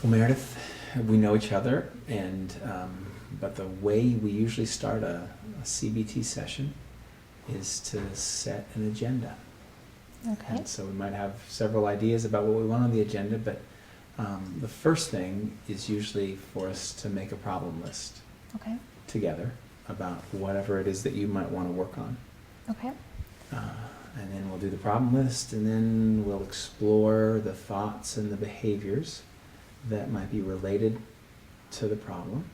Well, Meredith, we know each other, and but the way we usually start a CBT session is to set an agenda. Okay. And so we might have several ideas about what we want on the agenda, but the first thing is usually for us to make a problem list Okay. together about whatever it is that you might want to work on. Okay. And then we'll do the problem list, and then we'll explore the thoughts and the behaviors that might be related to the problem.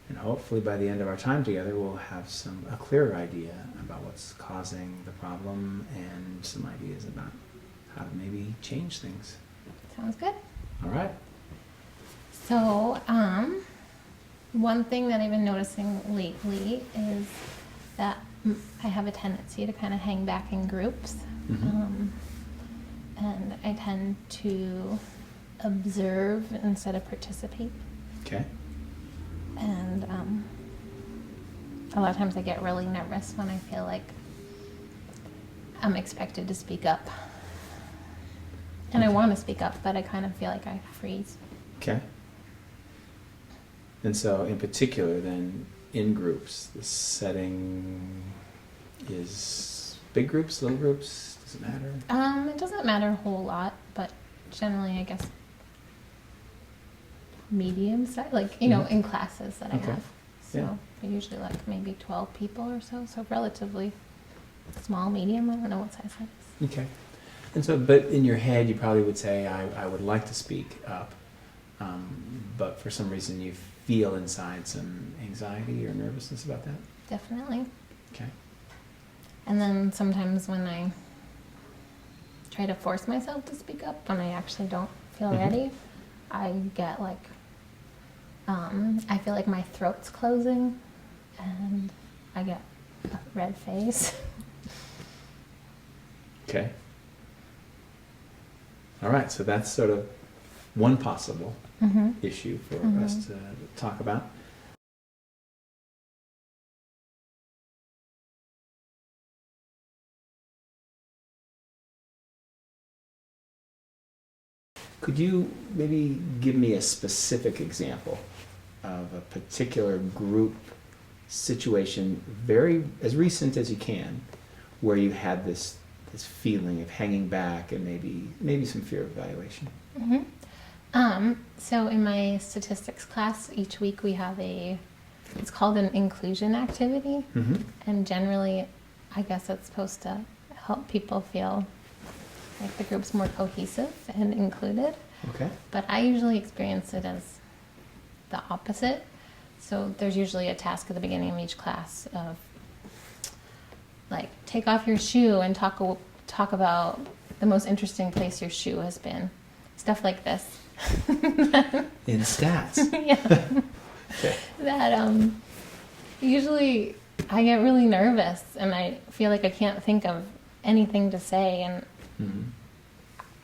And hopefully by the end of our time together, we'll have a clearer idea about what's causing the problem and some ideas about how to maybe change things. Sounds good. All right. So, one thing that I've been noticing lately is that I have a tendency to kind of hang back in groups. Mm-hmm. And I tend to observe instead of participate. Okay. And a lot of times I get really nervous when I feel like I'm expected to speak up. And I want to speak up, but I kind of feel like I freeze. Okay. And so in particular then, in groups, the setting is big groups, little groups, does it matter? It doesn't matter a whole lot, but generally I guess medium size, like, you know, in classes that I Okay. have. So Yeah. I usually like maybe 12 people or so relatively small, medium, I don't know what size that is. Okay. And so, but in your head, you probably would say, I would like to speak up, but for some reason you feel inside some anxiety or nervousness about that? Definitely. Okay. And then sometimes when I try to force myself to speak up, when I actually don't feel ready, I get like, I feel like my throat's closing and I get a red face. Okay. All right, so that's sort of one possible issue for us to talk about. Could you maybe give me a specific example of a particular group situation, very as recent as you can, where you had this feeling of hanging back and maybe some fear of evaluation? So in my statistics class, each week we have it's called an inclusion activity. And generally, I guess it's supposed to help people feel like the group's more cohesive and included. Okay. But I usually experience it as the opposite. So there's usually a task at the beginning of each class of like, take off your shoe and talk about the most interesting place your shoe has been. Stuff like this. In stats. Yeah. Okay. That usually I get really nervous and I feel like I can't think of anything to say, and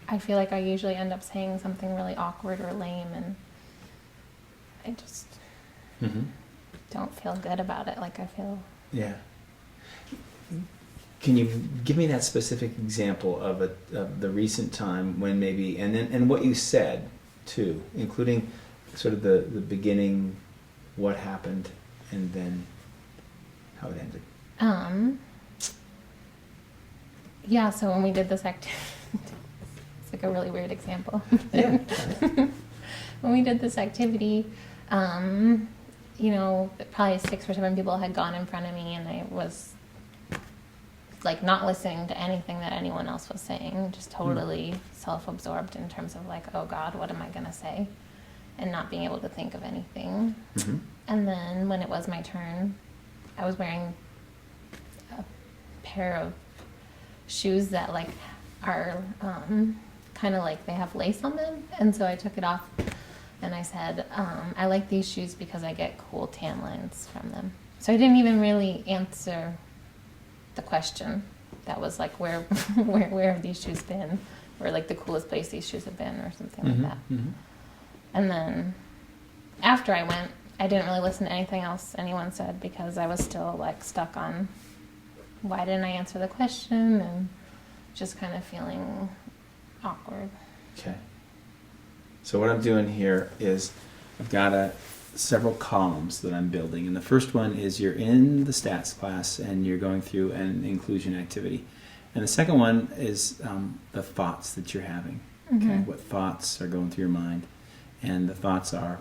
I feel like I usually end up saying something really awkward or lame, and I just don't feel good about it. Like I feel... Yeah. Can you give me that specific example of the recent time when maybe, and what you said too, including sort of the beginning, what happened, and then how it ended? Yeah, so when we did this activity, it's like a really weird example. Yeah. When we did this activity, you know, probably 6 or 7 people had gone in front of me, and I was like not listening to anything that anyone else was saying, just totally self-absorbed in terms of like, oh God, what am I going to say? And not being able to think of anything. And then when it was my turn, I was wearing a pair of shoes that like are kind of like they have lace on them. And so I took it off and I said, I like these shoes because I get cool tan lines from them. So I didn't even really answer the question. That was like, where have these shoes been? Or like the coolest place these shoes have been, or something like that. And then after I went, I didn't really listen to anything else anyone said because I was still like stuck on why didn't I answer the question, and just kind of feeling awkward. Okay. So what I'm doing here is I've got several columns that I'm building. And the first one is you're in the stats class and you're going through an inclusion activity. And the second one is the thoughts that you're having. Okay, what thoughts are going through your mind. And the thoughts are,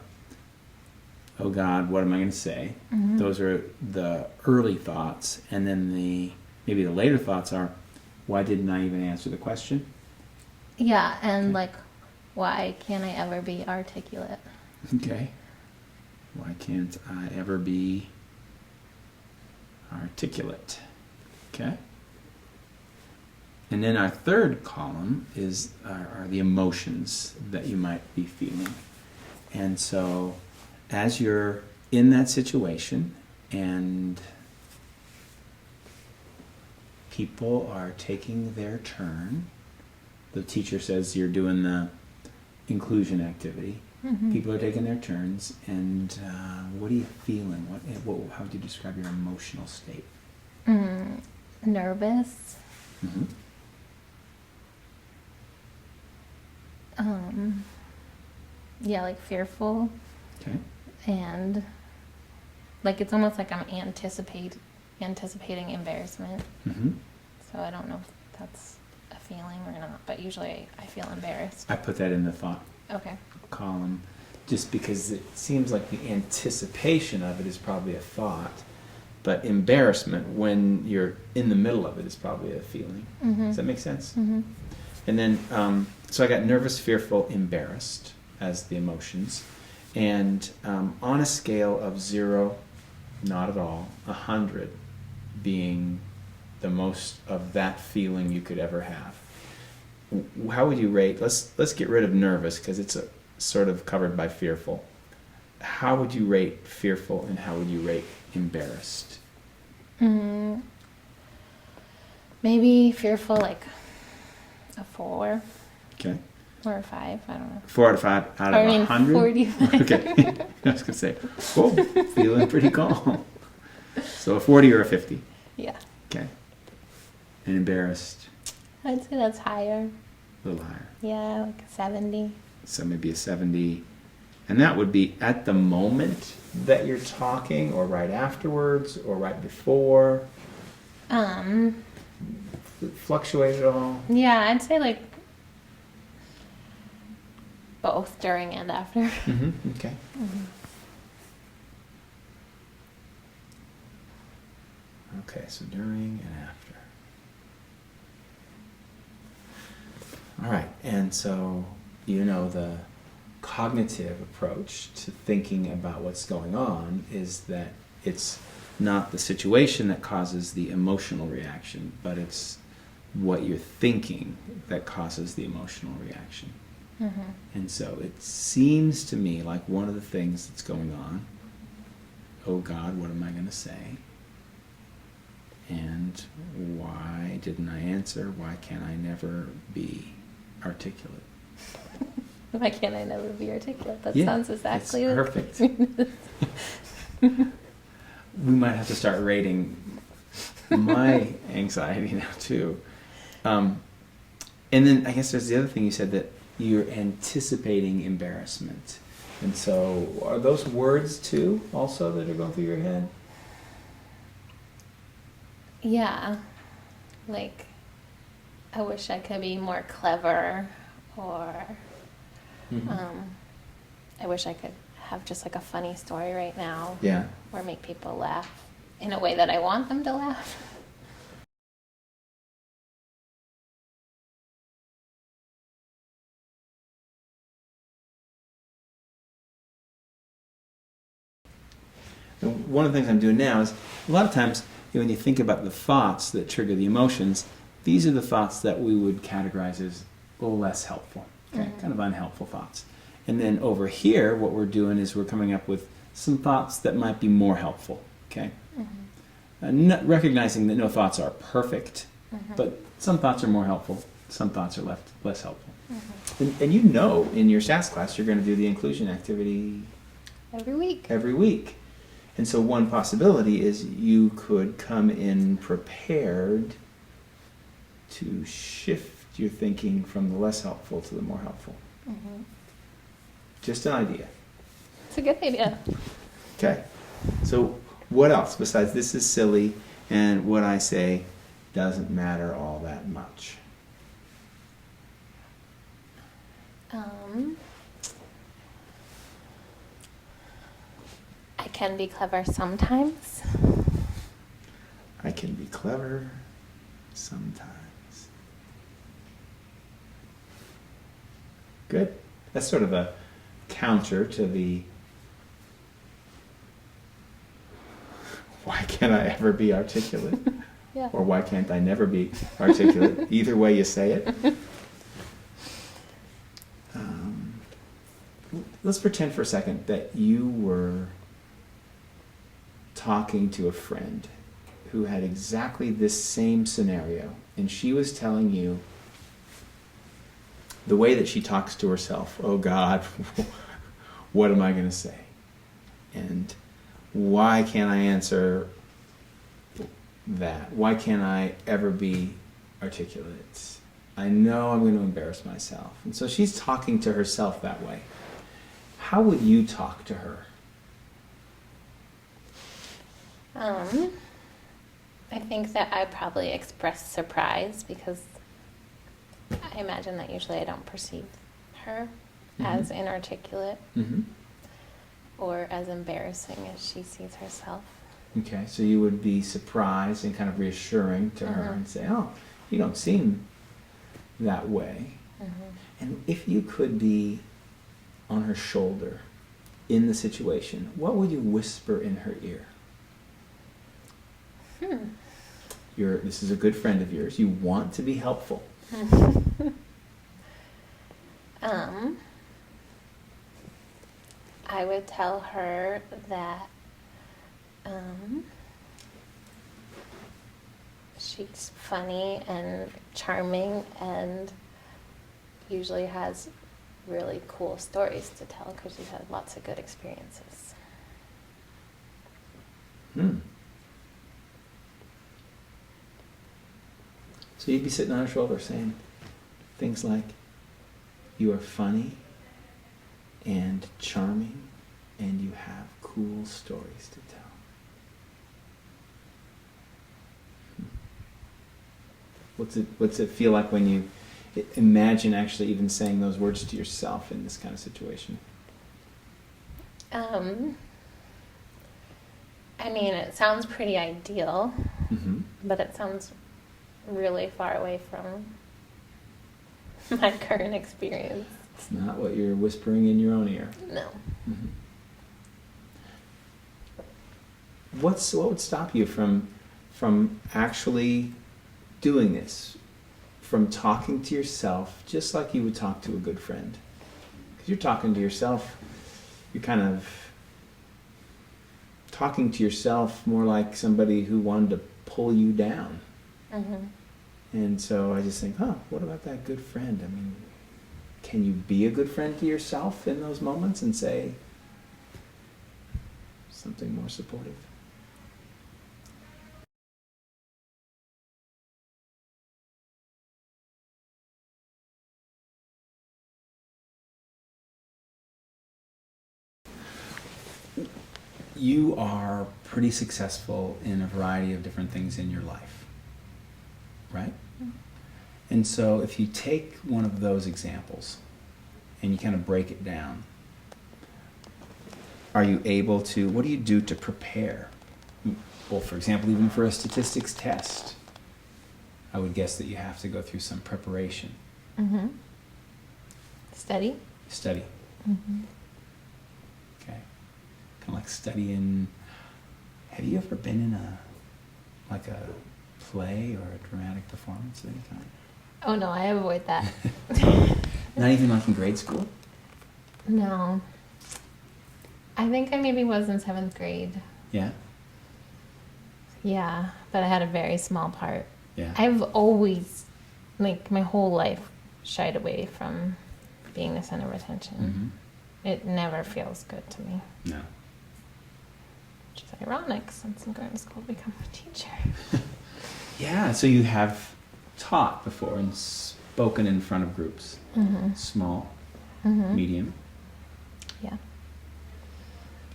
oh God, what am I going to say? Those are the early thoughts. And then maybe the later thoughts are, why didn't I even answer the question? Yeah, and like, why can't I ever be articulate? Okay. Why can't I ever be articulate? Okay. And then our third column are the emotions that you might be feeling. And so as you're in that situation and people are taking their turn, the teacher says you're doing the inclusion activity. People are taking their turns, and what are you feeling? How would you describe your emotional state? Nervous. Yeah, like fearful. Okay. And like it's almost like I'm anticipating embarrassment. So I don't know if that's a feeling or not, but usually I feel embarrassed. I put that in the thought Okay. column just because it seems like the anticipation of it is probably a thought, but embarrassment when you're in the middle of it is probably a feeling. Does that make sense? And then so I got nervous, fearful, embarrassed as the emotions, and on a scale of 0, not at all, 100 being the most of that feeling you could ever have, how would you rate? Let's get rid of nervous because it's sort of covered by fearful. How would you rate fearful, and how would you rate embarrassed? Maybe fearful, like a 4. Okay. Or a 5, I don't know. 4 out of 5 out of 100. 45. Okay. I was gonna say, whoa, feeling pretty calm. So a 40 or a 50. Yeah. Okay. And embarrassed. I'd say that's higher. A little higher. Yeah, like a 70. So maybe a 70. And that would be at the moment that you're talking, or right afterwards, or right before? Fluctuate at all? Yeah, I'd say like both during and after. Okay. Okay, so during and after. All right, and so the cognitive approach to thinking about what's going on is that it's not the situation that causes the emotional reaction, but it's what you're thinking that causes the emotional reaction. And so it seems to me like one of the things that's going on, oh God, what am I going to say? And why didn't I answer? Why can't I never be articulate? Why can't I never be articulate? That Yeah, sounds exactly it's like perfect. We might have to start rating my anxiety now too. And then I guess there's the other thing you said, that you're anticipating embarrassment. And so are those words too also that are going through your head? Yeah. Like, I wish I could be more clever, or I wish I could have just like a funny story right now. Yeah. Or make people laugh in a way that I want them to laugh. And one of the things I'm doing now is, a lot of times when you think about the thoughts that trigger the emotions, these are the thoughts that we would categorize as a little less helpful, okay? Kind of unhelpful thoughts. And then over here, what we're doing is we're coming up with some thoughts that might be more helpful, okay? Recognizing that no thoughts are perfect, but some thoughts are more helpful, some thoughts are less helpful. And in your SAS class, you're going to do the inclusion activity Every week. And so one possibility is you could come in prepared to shift your thinking from the less helpful to the more helpful. Just an idea. It's a good idea. Okay. So what else besides this is silly and what I say doesn't matter all that much? I can be clever sometimes. I can be clever sometimes. Good. That's sort of a counter to the why can't I ever be articulate? Yeah. Or why can't I never be articulate? Either way you say it. Let's pretend for a second that you were talking to a friend who had exactly this same scenario, and she was telling you the way that she talks to herself. Oh God, what am I going to say? And why can't I answer that? Why can't I ever be articulate? I know I'm going to embarrass myself. And so she's talking to herself that way. How would you talk to her? I think that I probably express surprise because I imagine that usually I don't perceive her as inarticulate or as embarrassing as she sees herself. Okay, so you would be surprised and kind of reassuring to her and say, oh, you don't seem that way. And if you could be on her shoulder in the situation, what would you whisper in her ear? This is a good friend of yours. You want to be helpful. I would tell her that she's funny and charming and usually has really cool stories to tell because she's had lots of good experiences. So you'd be sitting on her shoulder saying things like, you are funny and charming and you have cool stories to tell. What's it feel like when you imagine actually even saying those words to yourself in this kind of situation? I mean, it sounds pretty ideal, but it sounds really far away from my current experience. It's not what you're whispering in your own ear. No. What would stop you from actually doing this? From talking to yourself just like you would talk to a good friend? Because you're talking to yourself, you're kind of talking to yourself more like somebody who wanted to pull you down. And so I just think, what about that good friend? I mean, can you be a good friend to yourself in those moments and say something more supportive? You are pretty successful in a variety of different things in your life, right? And so if you take one of those examples and you kind of break it down, are you able to, what do you do to prepare? Well, for example, even for a statistics test, I would guess that you have to go through some preparation. Study? Study. Okay. Kind of like studying. Have you ever been in a play or a dramatic performance of any kind? Oh no, I avoid that. Not even like in grade school? No. I think I maybe was in 7th grade. Yeah? Yeah, but I had a very small part. Yeah. I've always, my whole life, shied away from being the center of attention. It never feels good to me. No. Which is ironic since I'm going to school to become a teacher. Yeah, so you have taught before and spoken in front of groups. Small, medium. Yeah.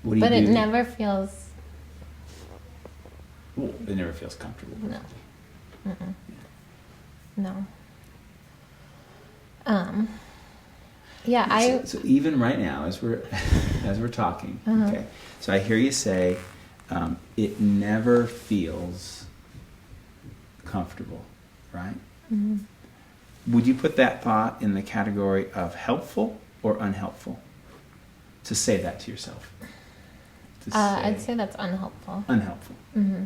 What do But you it do? never feels, It never feels comfortable. no. Mm-mm. No. Yeah, So even right now, as we're as we're talking, Uh-huh. okay. So I hear you say, it never feels comfortable, right? Mhm. Would you put that thought in the category of helpful or unhelpful? To say that to yourself. To I'd say that's unhelpful. unhelpful. Mm-hmm.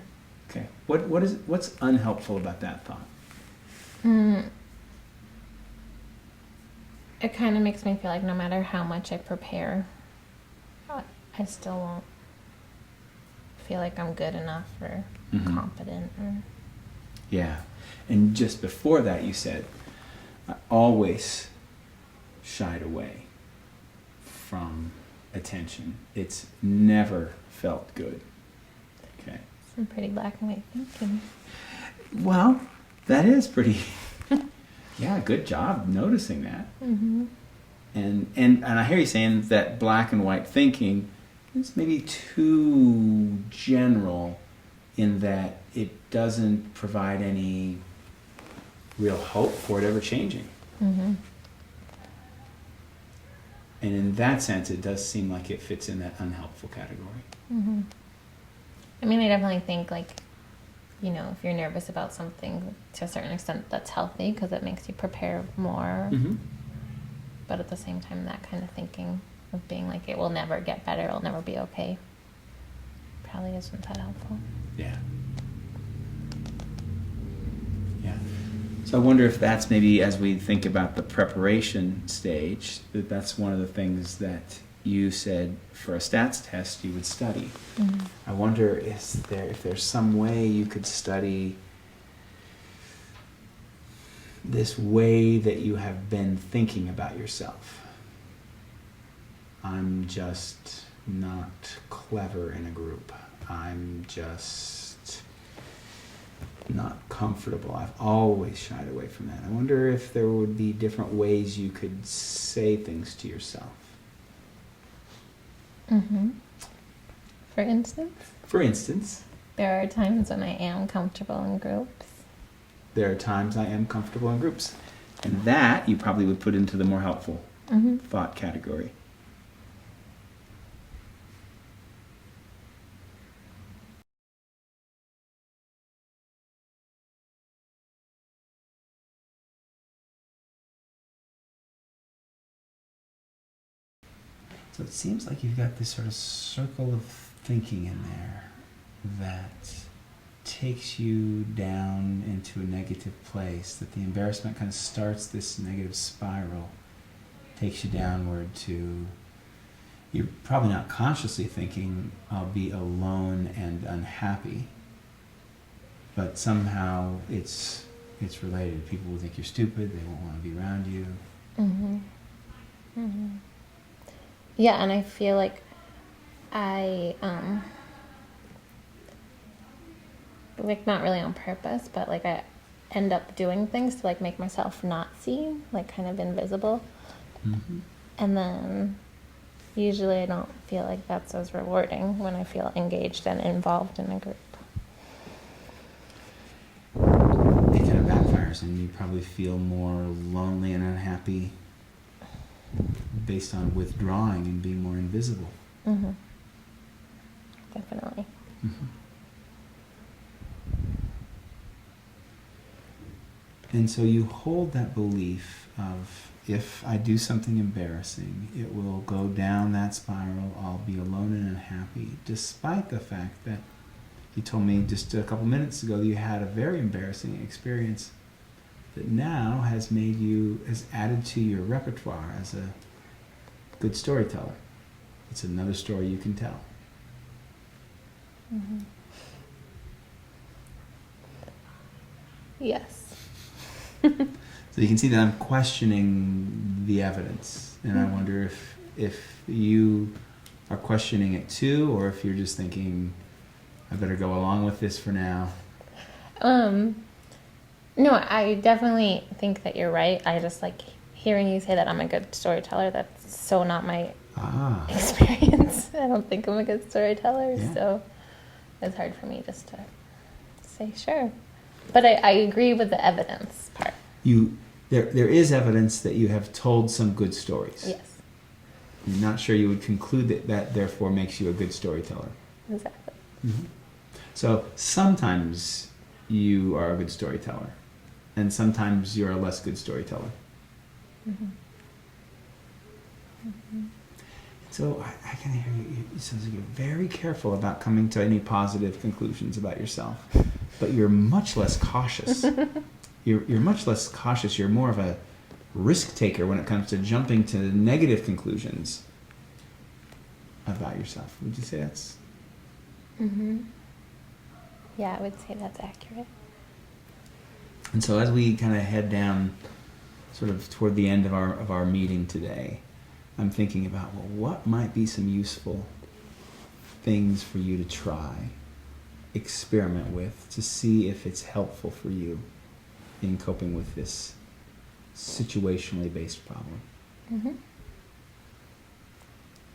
Okay. What's unhelpful about that thought? It kind of makes me feel like no matter how much I prepare, I still won't feel like I'm good enough or Mhm. competent. Or... Yeah. And just before that, you said, I always shied away from attention. It's never felt good. Okay. Some pretty black and white thinking. Well, that is pretty. Yeah, good job noticing that. Mm-hmm. And I hear you saying that black and white thinking is maybe too general in that it doesn't provide any real hope for it ever changing. Mm-hmm. And in that sense, it does seem like it fits in that unhelpful category. Mm-hmm. I mean, I definitely think, like, you know, if you're nervous about something, to a certain extent, that's healthy because it makes you prepare more. Mm-hmm. But at the same time, that kind of thinking of being like, it will never get better, it'll never be okay, probably isn't that helpful. Yeah. Yeah. So I wonder if that's maybe, as we think about the preparation stage, that's one of the things that you said for a stats test you would study. Mm-hmm. I wonder if there's some way you could study this way that you have been thinking about yourself. I'm just not clever in a group. I'm just not comfortable. I've always shied away from that. I wonder if there would be different ways you could say things to yourself. Mm-hmm. For instance? For instance, There are times when I am comfortable in groups. there are times I am comfortable in groups. And that you probably would put into the more helpful Mm-hmm. thought category. So it seems like you've got this sort of circle of thinking in there that takes you down into a negative place, that the embarrassment kind of starts this negative spiral, takes you downward to, you're probably not consciously thinking, I'll be alone and unhappy, but somehow it's related. People will think you're stupid, they won't want to be around you. Mm-hmm. Mm-hmm. Yeah, and I feel like I, like, not really on purpose, but like I end up doing things to like make myself not seen, like kind of invisible. Mm-hmm. And then usually I don't feel like that's as rewarding when I feel engaged and involved in a group. It kind of backfires and you probably feel more lonely and unhappy based on withdrawing and being more invisible. Mm-hmm. Definitely. Mm-hmm. And so you hold that belief of, if I do something embarrassing, it will go down that spiral, I'll be alone and unhappy, despite the fact that you told me just a couple minutes ago that you had a very embarrassing experience that now has added to your repertoire as a good storyteller. It's another story you can tell. Mm-hmm. Yes. So you can see that I'm questioning the evidence, and I wonder if you are questioning it too, or if you're just thinking, I better go along with this for now. No, I definitely think that you're right. I just like hearing you say that I'm a good storyteller. That's so not my experience. I don't think I'm a good storyteller, Yeah. so it's hard for me just to say sure. But I agree with the evidence part. There is evidence that you have told some good stories. Yes, I'm not sure you would conclude that therefore makes you a good storyteller. exactly. Mm-hmm. So sometimes you are a good storyteller, and sometimes you're a less good storyteller. Mm-hmm. Mm-hmm. So I can hear you. It sounds like you're very careful about coming to any positive conclusions about yourself, but you're much less cautious. You're much less cautious. You're more of a risk taker when it comes to jumping to negative conclusions about yourself. Would you say that's? Mm-hmm. Yeah, I would say that's accurate. And so as we kind of head down, sort of toward the end of our meeting today, I'm thinking about, well, what might be some useful things for you to try, experiment with, to see if it's helpful for you in coping with this situationally based problem. Mm-hmm.